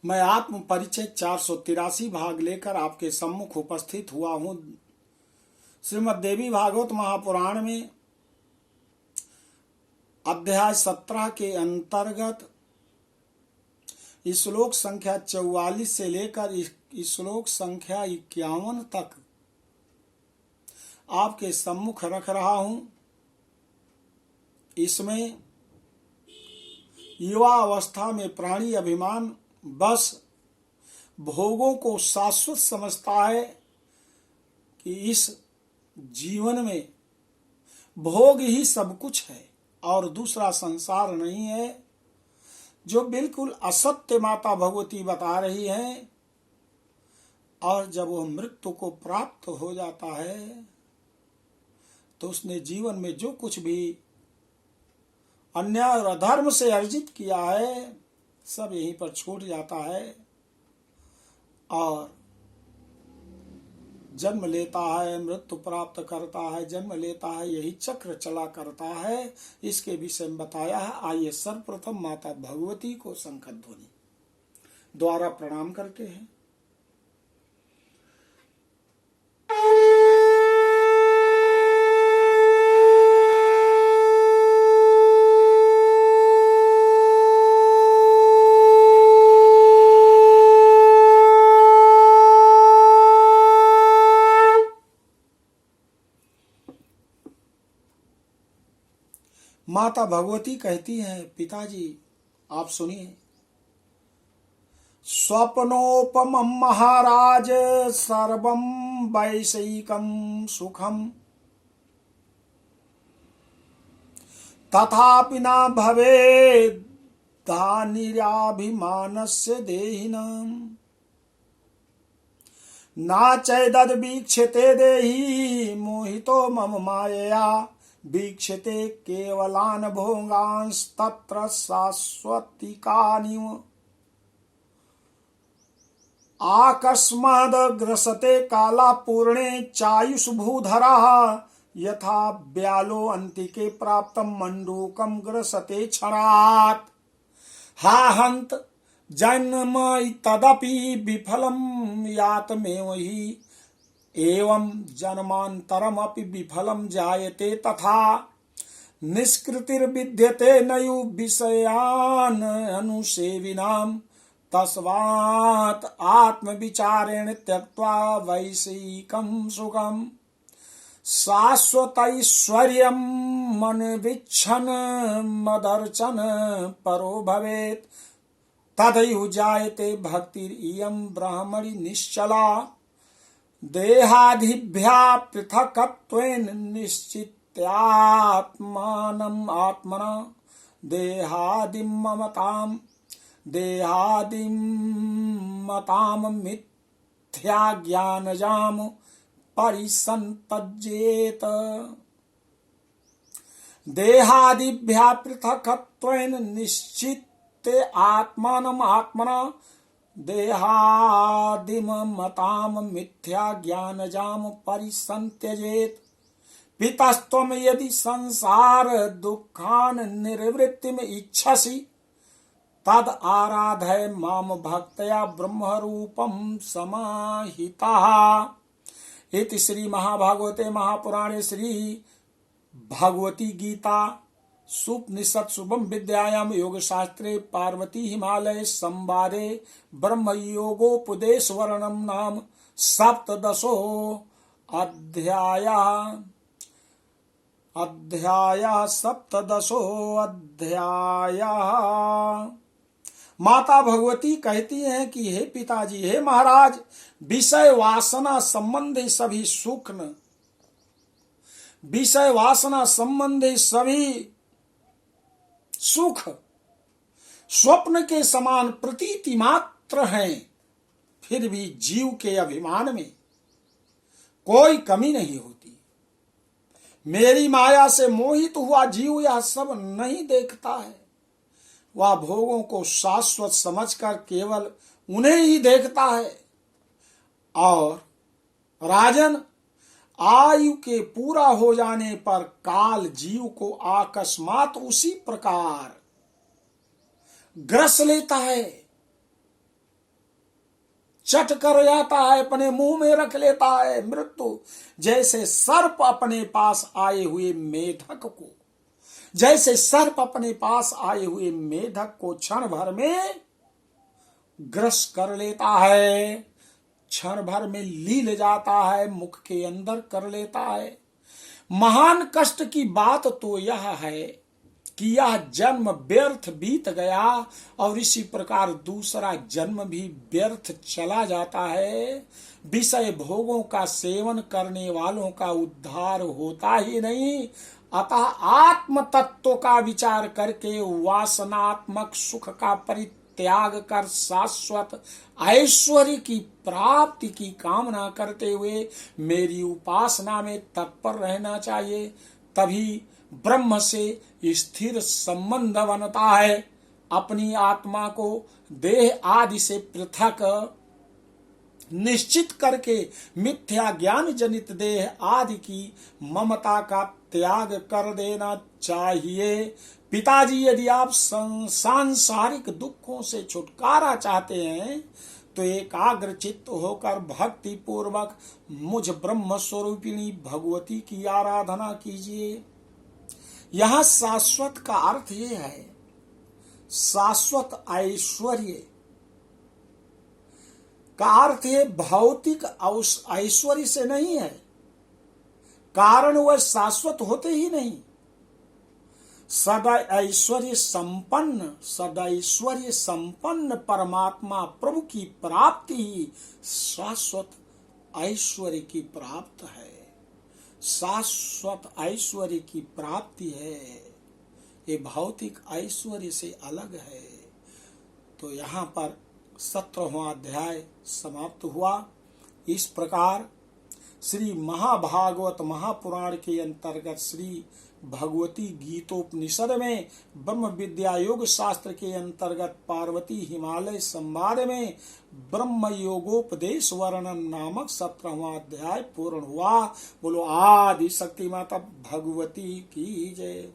मैं आत्म परिचय 483 भाग लेकर आपके सम्मुख उपस्थित हुआ हूँ। श्रीमद् देवी भागवत महापुराण में अध्याय 17 के अंतर्गत श्लोक संख्या 44 से लेकर श्लोक संख्या 51 तक आपके सम्मुख रख रहा हूँ। इसमें युवा अवस्था में प्राणी अभिमान बस भोगों को शाश्वत समझता है कि इस जीवन में भोग ही सब कुछ है और दूसरा संसार नहीं है, जो बिल्कुल असत्य माता भगवती बता रही हैं। और जब वह मृत्यु को प्राप्त हो जाता है तो उसने जीवन में जो कुछ भी अन्याय और अधर्म से अर्जित किया है सब यहीं पर छूट जाता है और जन्म लेता है, मृत्यु प्राप्त करता है, जन्म लेता है, यही चक्र चला करता है। इसके विषय में बताया है। आइए सर्वप्रथम माता भगवती को शंख ध्वनि द्वारा प्रणाम करते हैं। माता भगवती कहती हैं, पिताजी आप सुनिए। स्वप्नोपमं महाराज सर्वं वैषयिकं सुखम तथापि न भवेद्धानिराभिमानस्य देहिनाम् न चैदद्वीक्षते देहि मोहितो मम मायया वीक्षते केवलान भोगांस्तत्र शाश्वतिकानिव आकस्माद् ग्रसते काला पूर्णे चायुष भूधरः यथा ब्यालो अन्तिके प्राप्तं मण्डूकं ग्रसते क्षणात् हा हन्त जन्म तदपि विफलं यातमेव हि एवं जन्मांतरमपि विफलम जायते तथा निष्कृतिर्विद्यते नयु विषयान् अनुसेविनाम् तस्मात् आत्मविचारेण त्यक्त्वा वैषयिकं सुखम् शाश्वतैश्वर्यं मनविच्छन् मदर्चन परो भवेत् तदैव जायते भक्तिरियं ब्राह्मणी निश्चला देहादिभ्या पृथक्त्वेन निश्चित्यात्मानम् आत्मना देहादिमताम् मिथ्या ज्ञानजाम परिसंतज्येत। देहादिभ्या पृथक्त्वेन निश्चित्य आत्मानम् आत्मना देहादिमताम् मिथ्या ज्ञानजाम परिसंत्यजेत। पितस्त्वं यदि संसार दुःखान् निर्वृत्तिम् इच्छसि तद आराधय माम भक्तया ब्रह्मरूपं समाहितः। इति श्री महाभागवते महापुराणे श्री भगवती गीता सुपनिषत्सु विद्यायां योगशास्त्रे पार्वती हिमालय संवादे ब्रह्मयोगोपदेशवर्णनं नाम सप्तदशो अध्याय। माता भगवती कहती हैं कि हे पिताजी, हे महाराज, विषय वासना संबंधी सभी सुख स्वप्न के समान प्रतीति मात्र हैं, फिर भी जीव के अभिमान में कोई कमी नहीं होती। मेरी माया से मोहित हुआ जीव यह सब नहीं देखता है। वह भोगों को शाश्वत समझकर केवल उन्हें ही देखता है। और राजन, आयु के पूरा हो जाने पर काल जीव को अकस्मात उसी प्रकार ग्रस लेता है चट कर जाता है, अपने मुंह में रख लेता है मृत्यु। जैसे सर्प अपने पास आए हुए मेढक को, जैसे सर्प अपने पास आए हुए मेढक को क्षण भर में ग्रस कर लेता है, क्षण भर में लील जाता है, मुख के अंदर कर लेता है। महान कष्ट की बात तो यह है कि यह जन्म व्यर्थ बीत गया और इसी प्रकार दूसरा जन्म भी व्यर्थ चला जाता है। विषय भोगों का सेवन करने वालों का उद्धार होता ही नहीं। अतः आत्म तत्व का विचार करके वासनात्मक सुख का परित्याग कर शाश्वत ऐश्वर्य की प्राप्ति की कामना करते हुए मेरी उपासना में तत्पर रहना चाहिए। तभी ब्रह्म से स्थिर संबंध बनता है। अपनी आत्मा को देह आदि से पृथक निश्चित करके मिथ्या ज्ञान जनित देह आदि की ममता का त्याग कर देना चाहिए। पिताजी, यदि आप सांसारिक दुखों से छुटकारा चाहते हैं तो एकाग्र चित्त होकर भक्ति पूर्वक मुझ ब्रह्म स्वरूपिणी भगवती की आराधना कीजिए। यहां शाश्वत का अर्थ ये है, शाश्वत ऐश्वर्य का अर्थ ये भौतिक ऐश्वर्य से नहीं है, कारण वह शाश्वत होते ही नहीं। सदा ऐश्वर्य संपन्न परमात्मा प्रभु की प्राप्ति ही शाश्वत ऐश्वर्य की प्राप्त है, शाश्वत ऐश्वर्य की प्राप्ति है। ये भौतिक ऐश्वर्य से अलग है। तो यहाँ पर 17वां अध्याय समाप्त हुआ। इस प्रकार श्री महाभागवत महापुराण के अंतर्गत श्री भगवती गीतोपनिषद में ब्रह्म विद्या योग शास्त्र के अंतर्गत पार्वती हिमालय संवाद में ब्रह्म योगोपदेश वर्णन नामक 17वां अध्याय पूर्ण हुआ। बोलो आदि शक्ति माता भगवती की जय।